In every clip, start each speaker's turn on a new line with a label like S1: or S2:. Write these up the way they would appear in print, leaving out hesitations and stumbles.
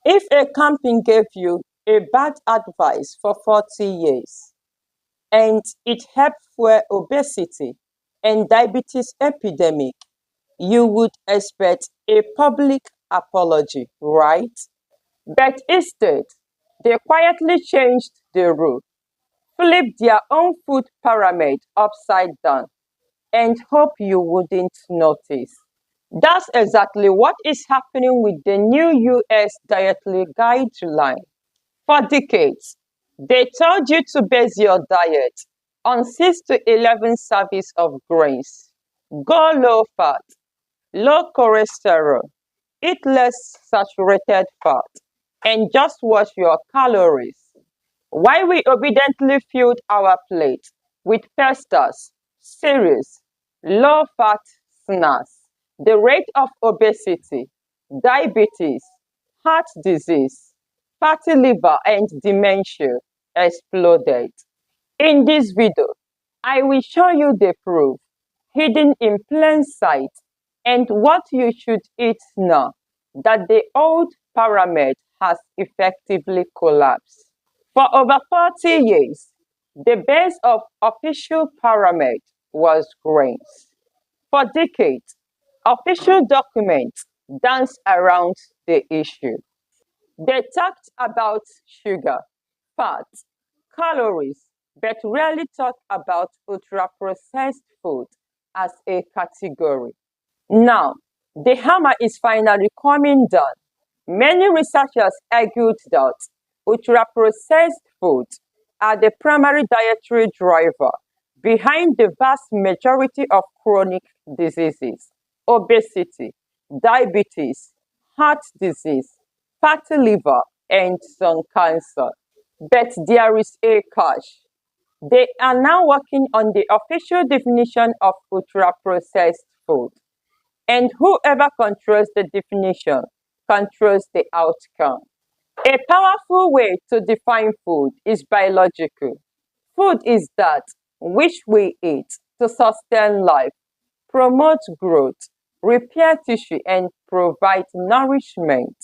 S1: If a company gave you a bad advice for 40 years and it helped fuel obesity and diabetes epidemic, you would expect a public apology, right? But instead, they quietly changed the rule, flipped their own food pyramid upside down, and hope you wouldn't notice. That's exactly what is happening with the new US dietary guideline. For decades, they told you to base your diet on 6 to 11 servings of grains, go low fat, low cholesterol, eat less saturated fat, and just watch your calories. While we obediently filled our plate with pastas, cereals, low-fat snacks, the rate of obesity, diabetes, heart disease, fatty liver, and dementia exploded. In this video, I will show you the proof hidden in plain sight and what you should eat now that the old pyramid has effectively collapsed. For over 40 years, the base of official pyramid was grains. For decades, official documents danced around the issue. They talked about sugar, fat, calories, but rarely talked about ultra-processed food as a category. Now, the hammer is finally coming down. Many researchers argued that ultra-processed foods are the primary dietary driver behind the vast majority of chronic diseases, obesity, diabetes, heart disease, fatty liver, and some cancer. But there is a catch. They are now working on the official definition of ultra-processed food. And whoever controls the definition controls the outcome. A powerful way to define food is biological. Food is that which we eat to sustain life, promote growth, repair tissue, and provide nourishment.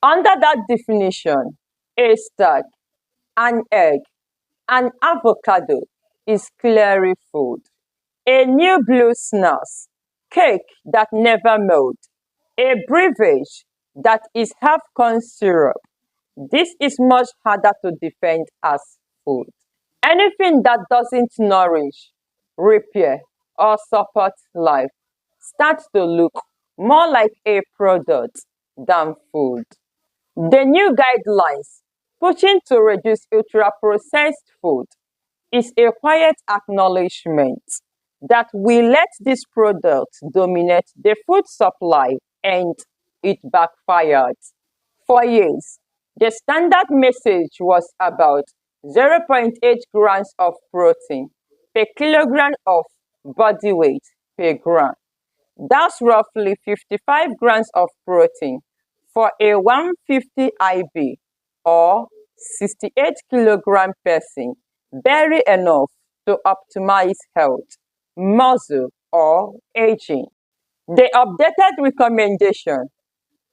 S1: Under that definition, a steak, an egg, an avocado is clearly food. A new blue snacks, cake that never melts, a beverage that is half corn syrup. This is much harder to defend as food. Anything that doesn't nourish, repair, or support life starts to look more like a product than food. The new guidelines pushing to reduce ultra-processed food is a quiet acknowledgement that we let this product dominate the food supply and it backfired. For years, the standard message was about 0.8 grams of protein per kilogram of body weight per gram. That's roughly 55 grams of protein for a 150 IB or 68 kilogram person, barely enough to optimize health, muscle, or aging. The updated recommendation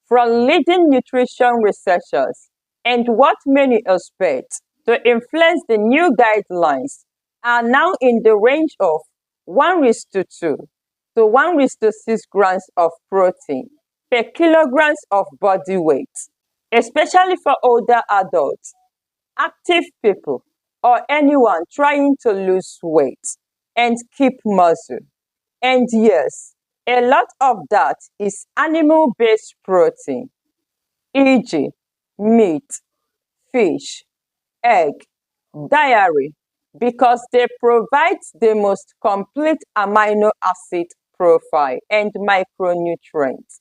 S1: from leading nutrition researchers and what many expect to influence the new guidelines are now in the range of 1:2 to 1:6 grams of protein per kilograms of body weight, especially for older adults, active people, or anyone trying to lose weight and keep muscle. And yes, a lot of that is animal-based protein, e.g., meat, fish, egg, dairy, because they provide the most complete amino acid profile and micronutrients.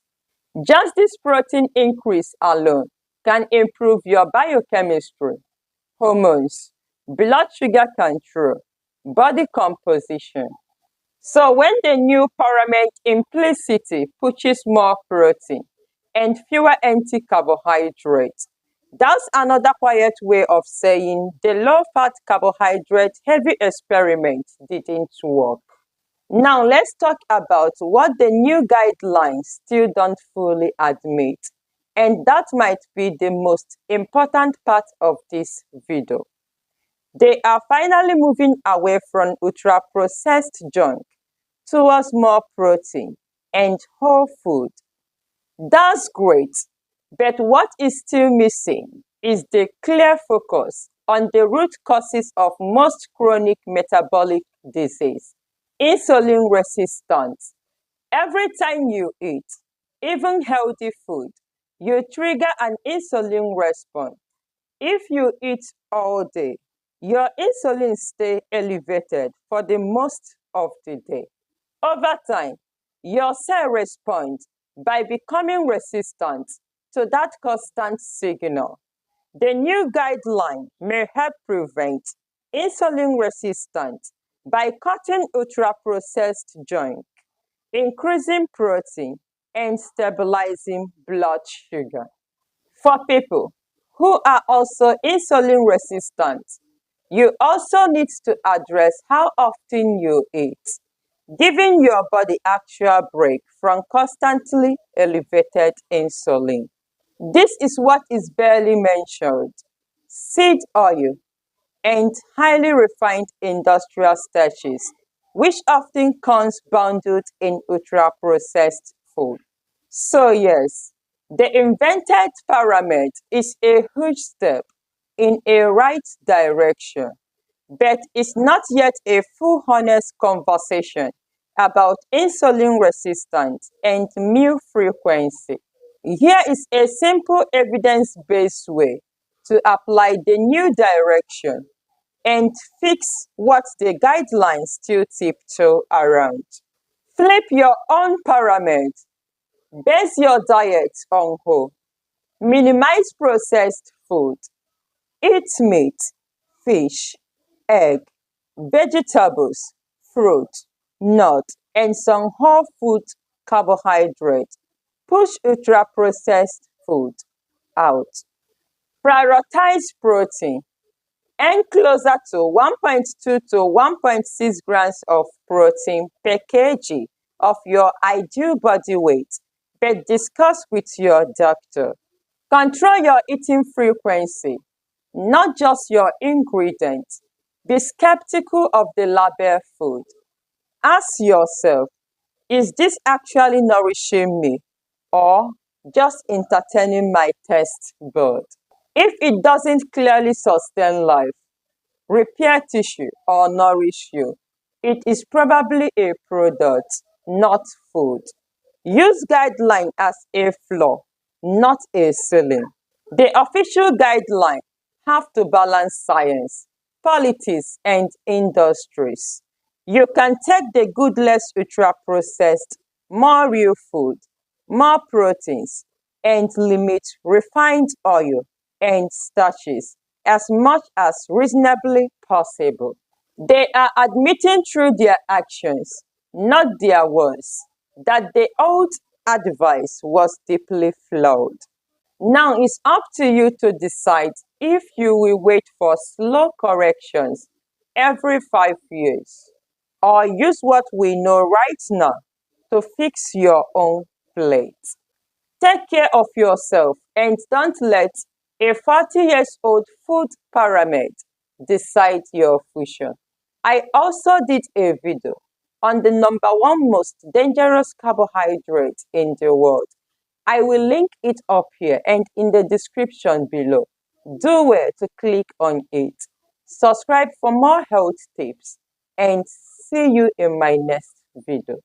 S1: Just this protein increase alone can improve your biochemistry, hormones, blood sugar control, body composition. So when the new pyramid implicitly pushes more protein and fewer empty carbohydrates, that's another quiet way of saying the low-fat carbohydrate heavy experiment didn't work. Now let's talk about what the new guidelines still don't fully admit. And that might be the most important part of this video. They are finally moving away from ultra-processed junk towards more protein and whole food. That's great, but what is still missing is the clear focus on the root causes of most chronic metabolic disease, insulin resistance. Every time you eat, even healthy food, you trigger an insulin response. If you eat all day, your insulin stays elevated for the most of the day. Over time, your cell responds by becoming resistant to that constant signal. The new guideline may help prevent insulin resistance by cutting ultra-processed junk, increasing protein, and stabilizing blood sugar. For people who are also insulin resistant, you also need to address how often you eat, giving your body actual break from constantly elevated insulin. This is what is barely mentioned: seed oil and highly refined industrial starches, which often comes bundled in ultra-processed food. So yes, the invented pyramid is a huge step in a right direction, but it's not yet a full honest conversation about insulin resistance and meal frequency. Here is a simple evidence-based way to apply the new direction and fix what the guidelines still tiptoe around. Flip your own pyramid. Base your diet on whole. Minimize processed food. Eat meat, fish, egg, vegetables, fruit, nut, and some whole food carbohydrates. Push ultra-processed food out. Prioritize protein. Aim closer to 1.2 to 1.6 grams of protein per kg of your ideal body weight, but discuss with your doctor. Control your eating frequency, not just your ingredients. Be skeptical of the label food. Ask yourself, is this actually nourishing me or just entertaining my taste bud? If it doesn't clearly sustain life, repair tissue, or nourish you, it is probably a product, not food. Use guideline as a floor, not a ceiling. The official guideline have to balance science, politics, and industries. You can take the good less ultra-processed, more real food, more proteins, and limit refined oil and starches as much as reasonably possible. They are admitting through their actions, not their words, that the old advice was deeply flawed. Now it's up to you to decide if you will wait for slow corrections every 5 years or use what we know right now to fix your own plate. Take care of yourself and don't let a 40 years old food pyramid decide your future. I also did a video on the number one most dangerous carbohydrate in the world. I will link it up here and in the description below. Do well to click on it. Subscribe for more health tips and see you in my next video.